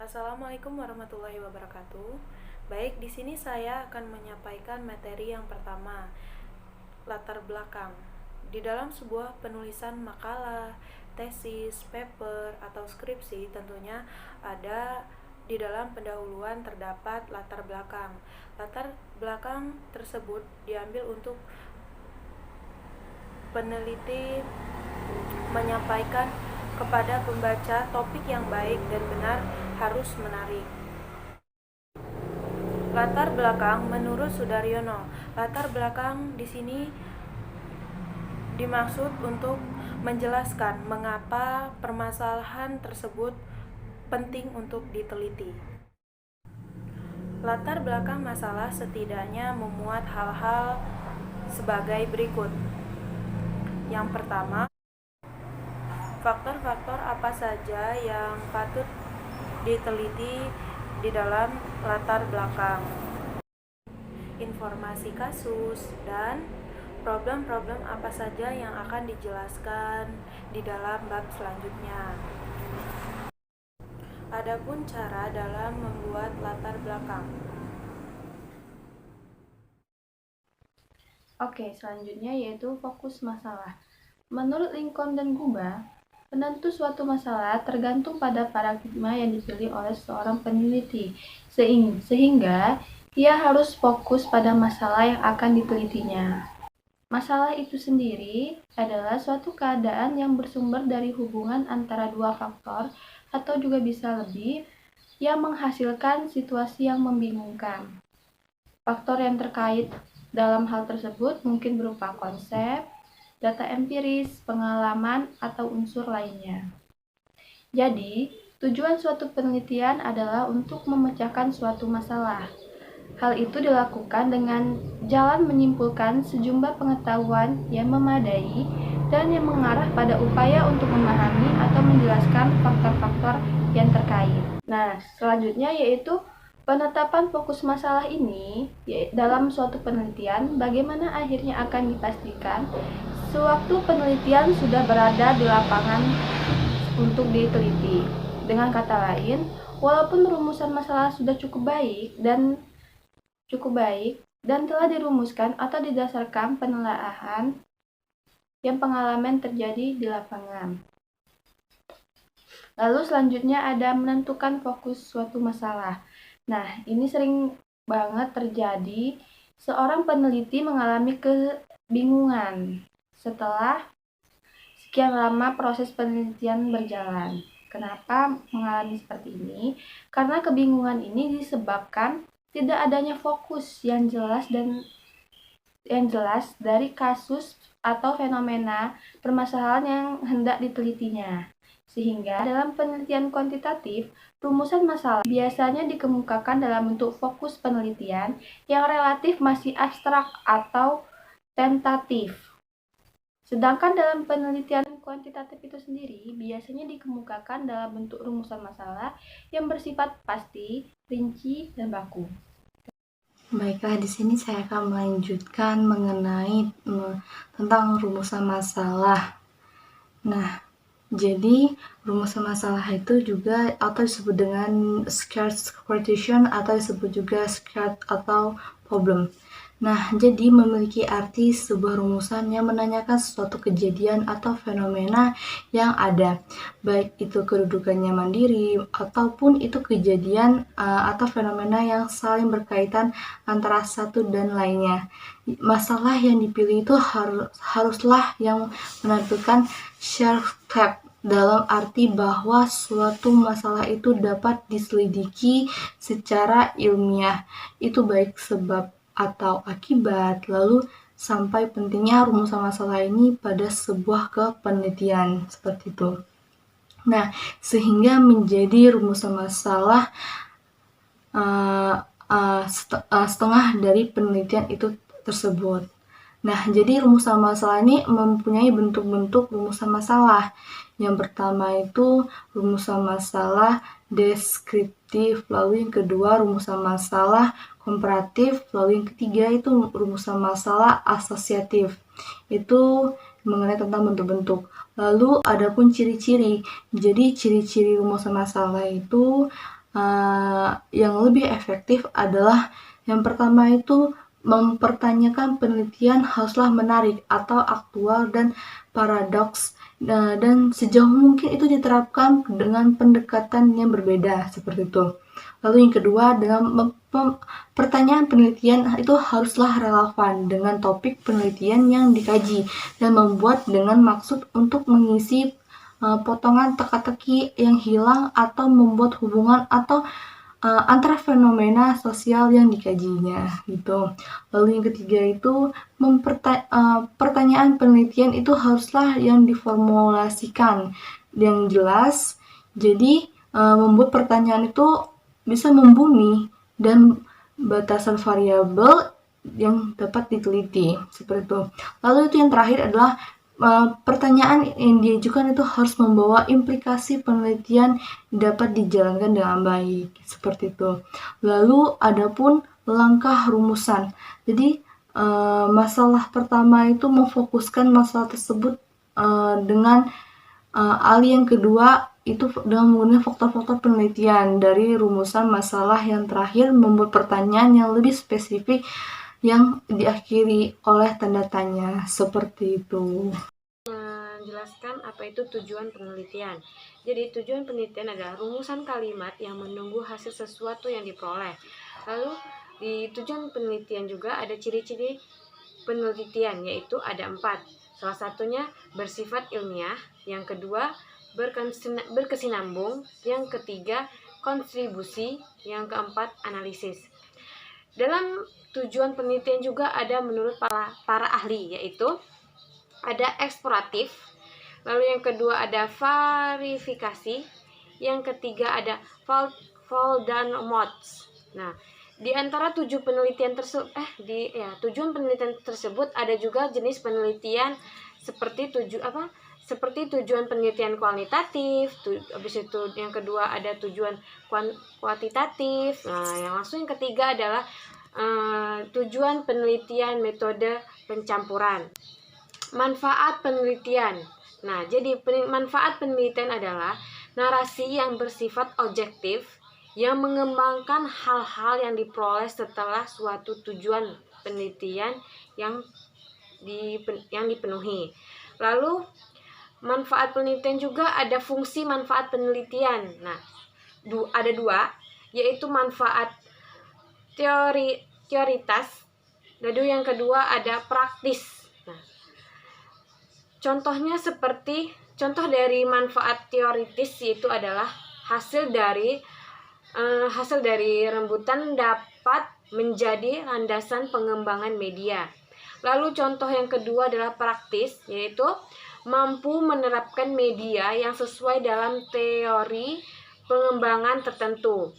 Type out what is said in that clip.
Assalamualaikum warahmatullahi wabarakatuh. Baik, di sini saya akan menyampaikan materi yang pertama, latar belakang. Di dalam sebuah penulisan makalah, tesis, paper, atau skripsi tentunya ada di dalam pendahuluan terdapat latar belakang. Latar belakang tersebut diambil untuk peneliti menyampaikan kepada pembaca topik yang baik dan benar harus menarik. Latar belakang menurut Sudaryono. Latar belakang di sini dimaksud untuk menjelaskan mengapa permasalahan tersebut penting untuk diteliti. Latar belakang masalah setidaknya memuat hal-hal sebagai berikut. Yang pertama, faktor-faktor apa saja yang patut diteliti di dalam latar belakang, informasi kasus, dan problem-problem apa saja yang akan dijelaskan di dalam bab selanjutnya. Adapun cara dalam membuat latar belakang. Oke, selanjutnya yaitu fokus masalah. Menurut Lincoln dan Guba, penentu suatu masalah tergantung pada paradigma yang dipilih oleh seorang peneliti, sehingga ia harus fokus pada masalah yang akan ditelitinya. Masalah itu sendiri adalah suatu keadaan yang bersumber dari hubungan antara dua faktor atau juga bisa lebih yang menghasilkan situasi yang membingungkan. Faktor yang terkait dalam hal tersebut mungkin berupa konsep, data empiris, pengalaman, atau unsur lainnya. Jadi, tujuan suatu penelitian adalah untuk memecahkan suatu masalah. Hal itu dilakukan dengan jalan menyimpulkan sejumlah pengetahuan yang memadai dan yang mengarah pada upaya untuk memahami atau menjelaskan faktor-faktor yang terkait. Nah, selanjutnya yaitu penetapan fokus masalah ini dalam suatu penelitian, bagaimana akhirnya akan dipastikan sewaktu penelitian sudah berada di lapangan untuk diteliti. Dengan kata lain, walaupun rumusan masalah sudah cukup baik dan telah dirumuskan atau didasarkan penelaahan yang pengalaman terjadi di lapangan. Lalu selanjutnya ada menentukan fokus suatu masalah. Nah, ini sering banget terjadi seorang peneliti mengalami kebingungan setelah sekian lama proses penelitian berjalan. Kenapa mengalami seperti ini? Karena kebingungan ini disebabkan tidak adanya fokus yang jelas dari kasus atau fenomena permasalahan yang hendak ditelitinya. Sehingga dalam penelitian kuantitatif, rumusan masalah biasanya dikemukakan dalam bentuk fokus penelitian yang relatif masih abstrak atau tentatif. Sedangkan dalam penelitian kuantitatif itu sendiri biasanya dikemukakan dalam bentuk rumusan masalah yang bersifat pasti, rinci, dan baku. Baiklah, di sini saya akan melanjutkan mengenai tentang rumusan masalah. Nah, jadi rumusan masalah itu juga atau disebut dengan scarce question atau disebut juga scarce atau problem. Nah, jadi memiliki arti sebuah rumusan yang menanyakan suatu kejadian atau fenomena yang ada, baik itu kedudukannya mandiri ataupun itu kejadian atau fenomena yang saling berkaitan antara satu dan lainnya. Masalah yang dipilih itu haruslah yang menampilkan sharp step dalam arti bahwa suatu masalah itu dapat diselidiki secara ilmiah, itu baik sebab atau akibat, lalu sampai pentingnya rumusan masalah ini pada sebuah kepenelitian, seperti itu. Nah, sehingga menjadi rumusan masalah setengah dari penelitian itu tersebut. Nah, jadi rumusan masalah ini mempunyai bentuk-bentuk rumusan masalah. Yang pertama itu rumusan masalah deskriptif, lalu yang kedua rumusan masalah komparatif, lalu yang ketiga itu rumusan masalah asosiatif. Itu mengenai tentang bentuk-bentuk. Lalu adapun ciri-ciri. Jadi ciri-ciri rumusan masalah itu yang lebih efektif adalah yang pertama itu mempertanyakan penelitian haruslah menarik atau aktual dan paradoks, dan sejauh mungkin itu diterapkan dengan pendekatan yang berbeda seperti itu. Lalu yang kedua, dengan pertanyaan penelitian itu haruslah relevan dengan topik penelitian yang dikaji dan membuat dengan maksud untuk mengisi potongan teka-teki yang hilang atau membuat hubungan atau antara fenomena sosial yang dikajinya gitu. Lalu yang ketiga itu pertanyaan penelitian itu haruslah yang diformulasikan yang jelas. Jadi membuat pertanyaan itu bisa membumi dan batasan variabel yang dapat diteliti seperti itu. Lalu itu yang terakhir adalah pertanyaan yang diajukan itu harus membawa implikasi penelitian dapat dijalankan dengan baik seperti itu. Lalu adapun langkah rumusan. Jadi masalah pertama itu memfokuskan masalah tersebut dengan alih yang kedua itu dengan menggunakan faktor-faktor penelitian dari rumusan masalah yang terakhir membuat pertanyaan yang lebih spesifik yang diakhiri oleh tanda tanya seperti itu. Menjelaskan apa itu tujuan penelitian. Jadi tujuan penelitian adalah rumusan kalimat yang menunggu hasil sesuatu yang diperoleh. Lalu di tujuan penelitian juga ada ciri-ciri penelitian, yaitu ada 4. Salah satunya bersifat ilmiah, yang kedua berkesinambung, yang ketiga kontribusi, yang keempat analisis. Dalam tujuan penelitian juga ada menurut para ahli, yaitu ada eksploratif, lalu yang kedua ada verifikasi, yang ketiga ada Voldan-Mots. Nah, di antara tujuan penelitian tersebut ada juga jenis penelitian seperti tujuan penelitian kualitatif, habis itu yang kedua ada tujuan kuantitatif. Nah, yang ketiga adalah tujuan penelitian metode pencampuran. Manfaat penelitian. Nah, jadi manfaat penelitian adalah narasi yang bersifat objektif yang mengembangkan hal-hal yang diperoleh setelah suatu tujuan penelitian yang dipenuhi. Lalu manfaat penelitian juga ada fungsi manfaat penelitian. Nah, ada 2, yaitu manfaat teoritas, lalu yang kedua ada praktis. Nah, contoh dari manfaat teoritis yaitu adalah hasil dari rembutan dapat menjadi landasan pengembangan media. Lalu contoh yang kedua adalah praktis, yaitu mampu menerapkan media yang sesuai dalam teori pengembangan tertentu.